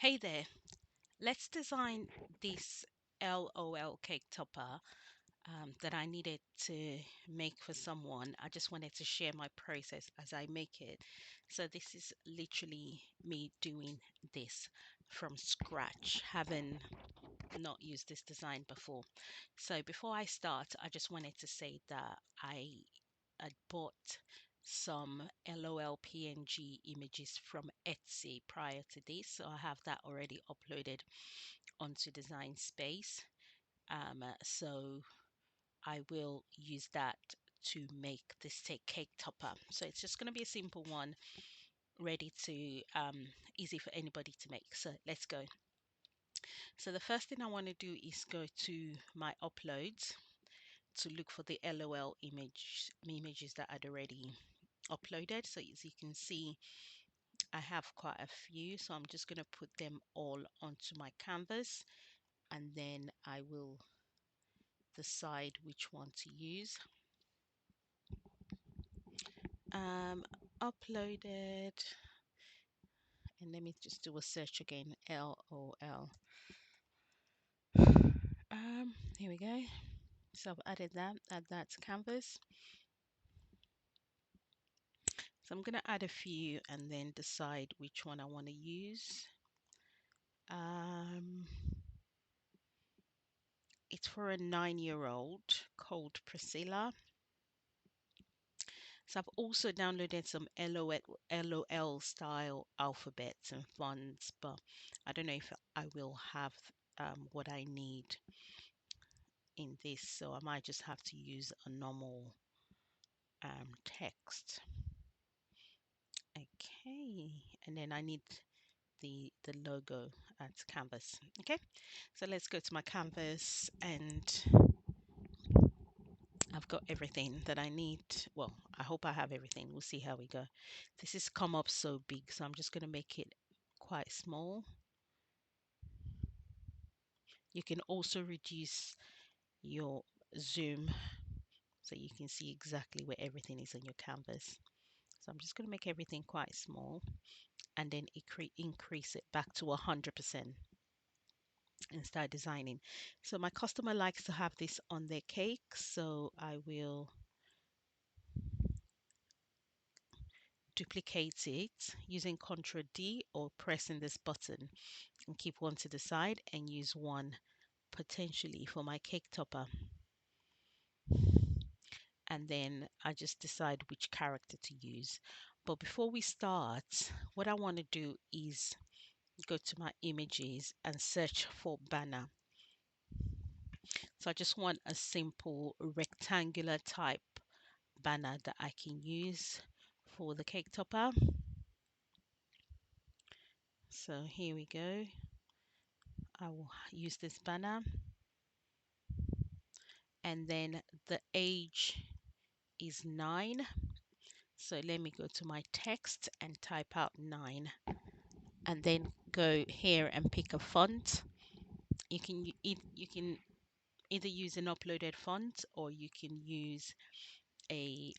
Hey there, let's design this LOL cake topper that I needed to make for someone. I just wanted to share my process as I make it. So this is literally me doing this from scratch, having not used this design before. So before I start, I just wanted to say that I had bought some LOL PNG images from Etsy prior to this, so I have that already uploaded onto Design Space. So I will use that to make this cake topper. So it's just going to be a simple one, ready to easy for anybody to make. So let's go. So the first thing I want to do is go to my uploads to look for the LOL images that I'd already uploaded. So as you can see, I have quite a few, so I'm just going to put them all onto my canvas, and then I will decide which one to use. Uploaded, and let me just do a search again. LOL. Here we go. So I've added that, add that to canvas. So I'm going to add a few and then decide which one I want to use. Um, it's for a 9-year-old called Priscilla. So I've also downloaded some LOL style alphabets and fonts, but I don't know if I will have what I need in this, so I might just have to use a normal text. Okay, and then I need the logo at canvas. Okay, so let's go to my canvas, and I've got everything that I need. Well, I hope I have everything. We'll see how we go. This has come up so big, so I'm just going to make it quite small. You can also reduce your zoom so you can see exactly where everything is on your canvas. So I'm just going to make everything quite small, and then increase it back to 100% and start designing. So my customer likes to have this on their cake, so I will duplicate it using Ctrl D or pressing this button, and keep one to the side and use one potentially for my cake topper. And then I just decide which character to use. But before we start, what I want to do is go to my images and search for banner. So I just want a simple rectangular type banner that I can use for the cake topper. So here we go. I will use this banner, and then the age is 9. So let me go to my text and type out 9, and then go here and pick a font. You can either use an uploaded font, or you can use a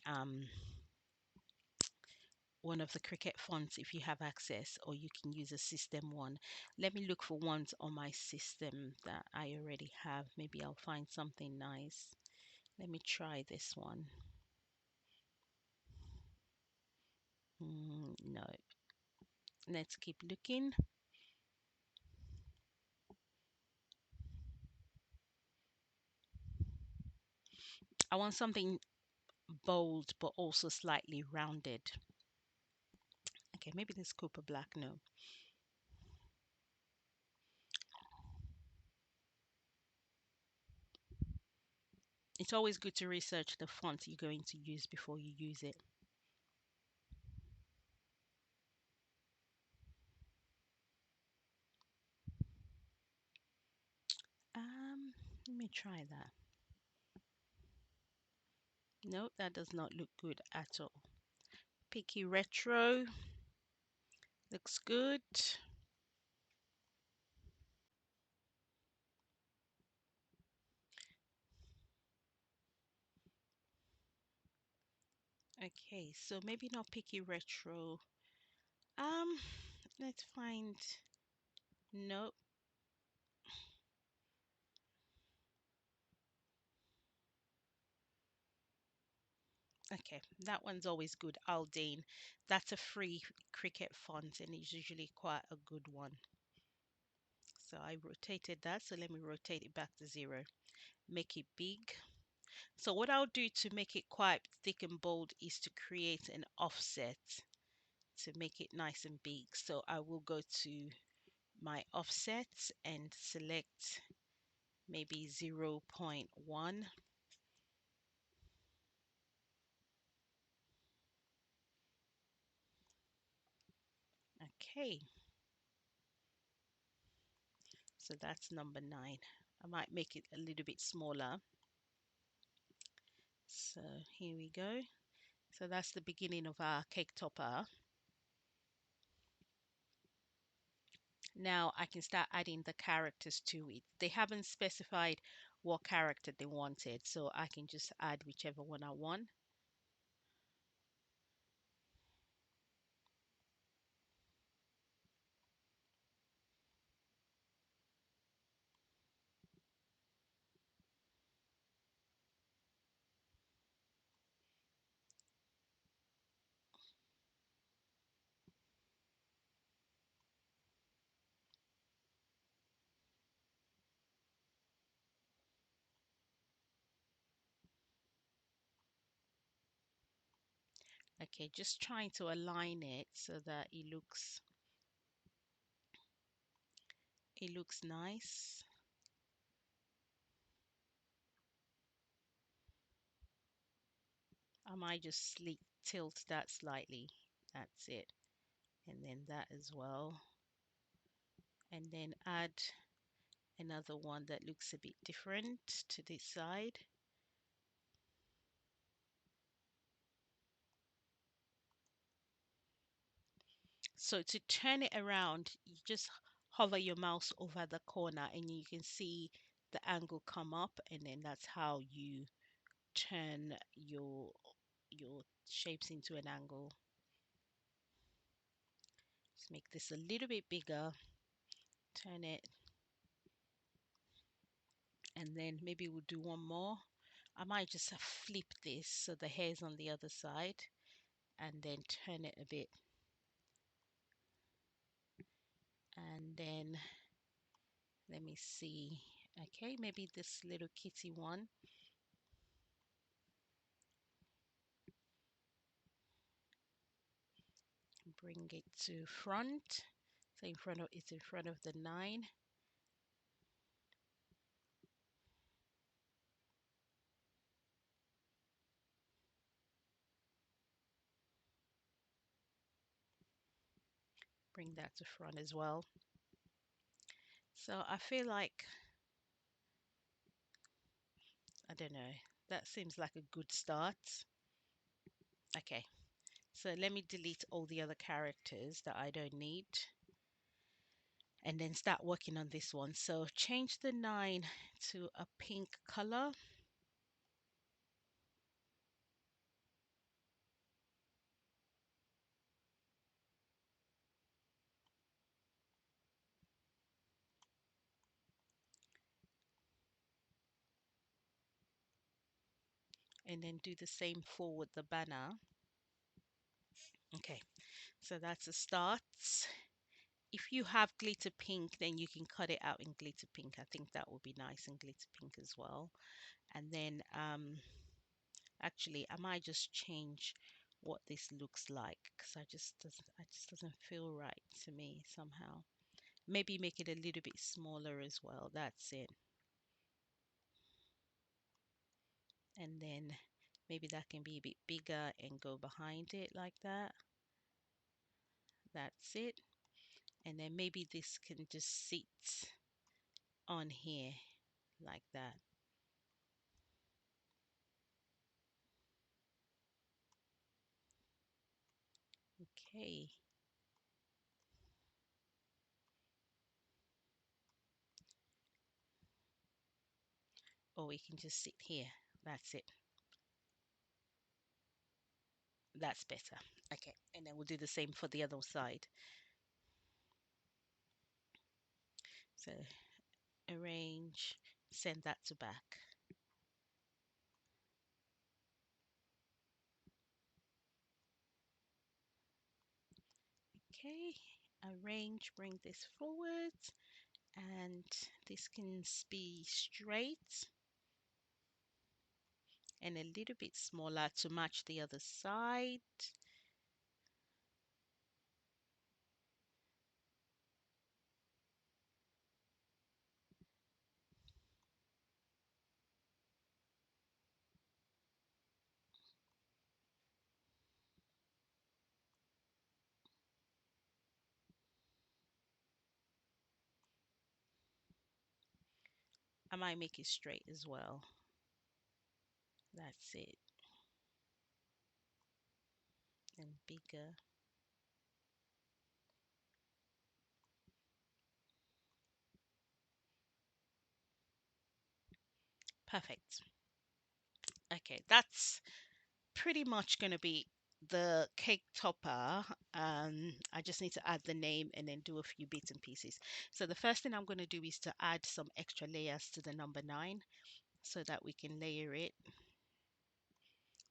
one of the Cricut fonts if you have access, or you can use a system one. Let me look for ones on my system that I already have. Maybe I'll find something nice. Let me try this one. No, let's keep looking. I want something bold but also slightly rounded. Okay, maybe this Cooper Black. No. It's always good to research the font you're going to use before you use it. Let me try that. No, that does not look good at all. Picky Retro looks good. Okay, so maybe not Picky Retro. Um, let's find Nope. Okay, that one's always good. Aldane. That's a free Cricut font and it's usually quite a good one. So I rotated that. So let me rotate it back to 0. Make it big. So what I'll do to make it quite thick and bold is to create an offset to make it nice and big. So I will go to my offset and select maybe 0.1. Okay, so that's number 9. I might make it a little bit smaller. So here we go. So that's the beginning of our cake topper. Now I can start adding the characters to it. They haven't specified what character they wanted, so I can just add whichever one I want. Okay, just trying to align it so that it looks nice. I might just tilt that slightly. That's it. And then that as well. And then add another one that looks a bit different to this side. So to turn it around, you just hover your mouse over the corner and you can see the angle come up, and then that's how you turn your shapes into an angle. Let's make this a little bit bigger, turn it, and then maybe we'll do one more. I might just flip this so the hair's on the other side and then turn it a bit. And then let me see. Okay, maybe this little kitty one. Bring it to front. So it's in front of the 9. Bring that to front as well. So I feel like, I don't know, that seems like a good start. Okay, so let me delete all the other characters that I don't need and then start working on this one. So change the 9 to a pink color. And then do the same for the banner. Okay, so that's a start. If you have glitter pink, then you can cut it out in glitter pink. I think that would be nice in glitter pink as well. And then actually I might just change what this looks like because it just doesn't feel right to me somehow. Maybe make it a little bit smaller as well. That's it. And then maybe that can be a bit bigger and go behind it like that. That's it. And then maybe this can just sit on here like that. Okay. Or we can just sit here. That's it. That's better. Okay. And then we'll do the same for the other side. So arrange, send that to back. Okay, arrange, bring this forward, and this can be straight and a little bit smaller to match the other side. I might make it straight as well. That's it. And bigger. Perfect. Okay, that's pretty much going to be the cake topper. I just need to add the name and then do a few bits and pieces. So the first thing I'm going to do is to add some extra layers to the number 9 so that we can layer it.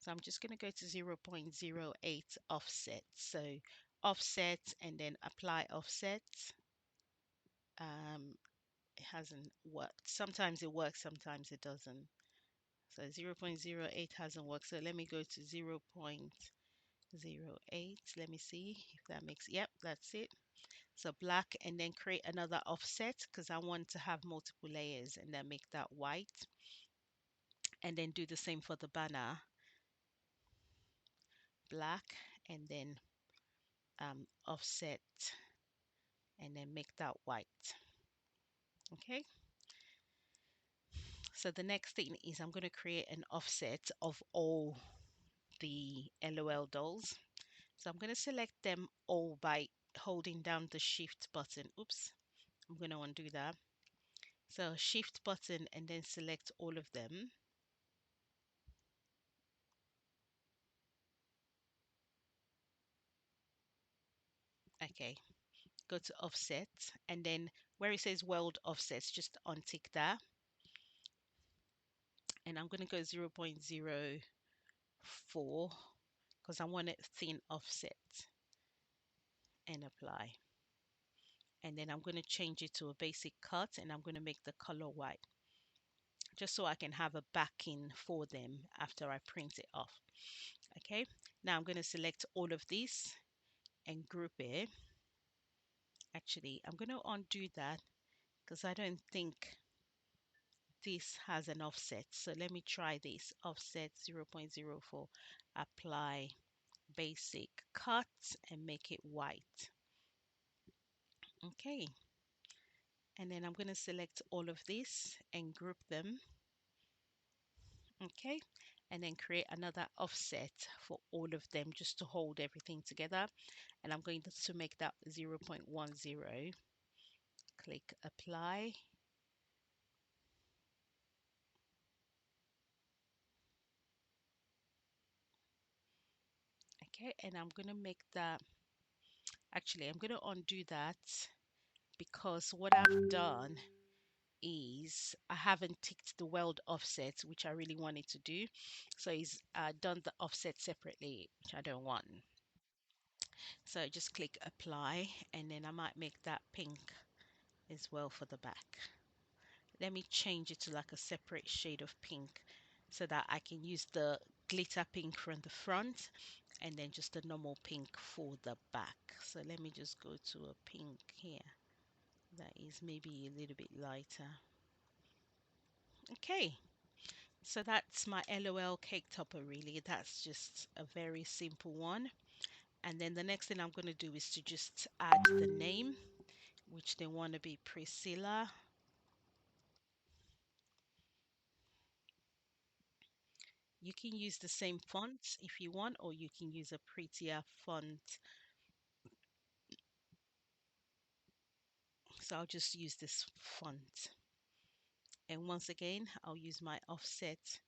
So I'm just going to go to 0.08 offset. So offset and then apply offset. It hasn't worked. Sometimes it works, sometimes it doesn't. So 0.08 hasn't worked. So let me go to 0.08. Let me see if that makes, yep, that's it. So black, and then create another offset because I want to have multiple layers, and then make that white. And then do the same for the banner, black, and then offset, and then make that white. Okay. So the next thing is I'm going to create an offset of all the LOL dolls. So I'm going to select them all by holding down the shift button. Oops, I'm going to undo that. So shift button and then select all of them. Okay, go to offset, and then where it says world offsets, just untick that. And I'm going to go 0.04 because I want it thin offset, and apply. And then I'm going to change it to a basic cut, and I'm going to make the color white just so I can have a backing for them after I print it off. Okay, now I'm going to select all of these and group it. Actually, I'm going to undo that because I don't think this has an offset. So let me try this. Offset 0.04, apply, basic, cut, and make it white. Okay, and then I'm going to select all of this and group them. Okay, and then create another offset for all of them just to hold everything together. And I'm going to make that 0.10. Click apply. Okay, and I'm going to make that, actually I'm going to undo that because what I've done is I haven't ticked the weld offset, which I really wanted to do. So it's done the offset separately, which I don't want. So just click apply, and then I might make that pink as well for the back. Let me change it to like a separate shade of pink so that I can use the glitter pink from the front and then just a normal pink for the back. So let me just go to a pink here that is maybe a little bit lighter. Okay, so that's my LOL cake topper. Really, that's just a very simple one. And then the next thing I'm going to do is to just add the name, which they want to be Priscilla. You can use the same font if you want, or you can use a prettier font. So I'll just use this font. And once again, I'll use my offset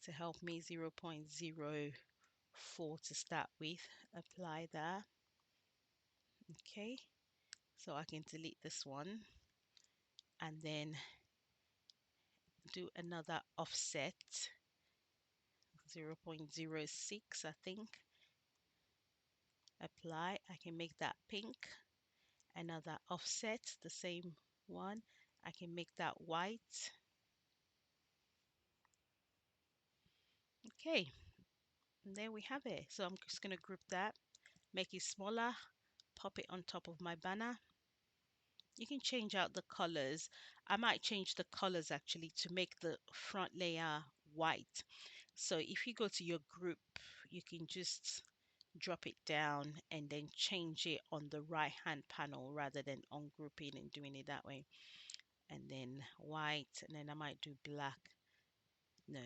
to help me, 0.04 to start with. Apply that. Okay, so I can delete this one. and then do another offset 0.06, I think. Apply. I can make that pink. Another offset, the same one. I can make that white. Okay, and there we have it. So I'm just going to group that, make it smaller, pop it on top of my banner. You can change out the colors. I might change the colors actually to make the front layer white. So if you go to your group, you can just drop it down and then change it on the right hand panel rather than ungrouping and doing it that way. And then white, and then I might do black. No,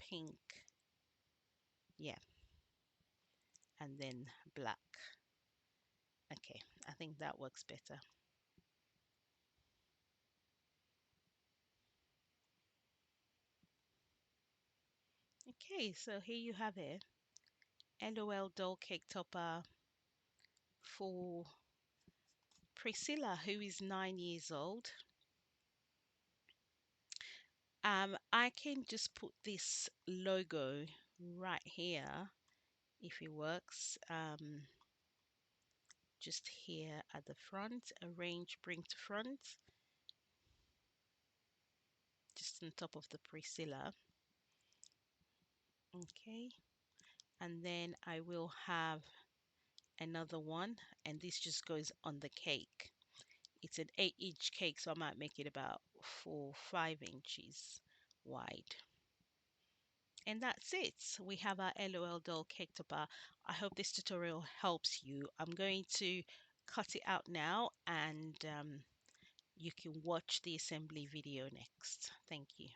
pink. Yeah, and then black. Okay, I think that works better. Okay, so here you have it. LOL doll cake topper for Priscilla, who is 9 years old. I can just put this logo right here if it works. Just here at the front, arrange, bring to front, just on top of the Priscilla. Okay, and then I will have another one, and this just goes on the cake. It's an 8-inch cake, so I might make it about 5 inches wide. And that's it. We have our LOL doll cake topper. I hope this tutorial helps you. I'm going to cut it out now, and you can watch the assembly video next. Thank you.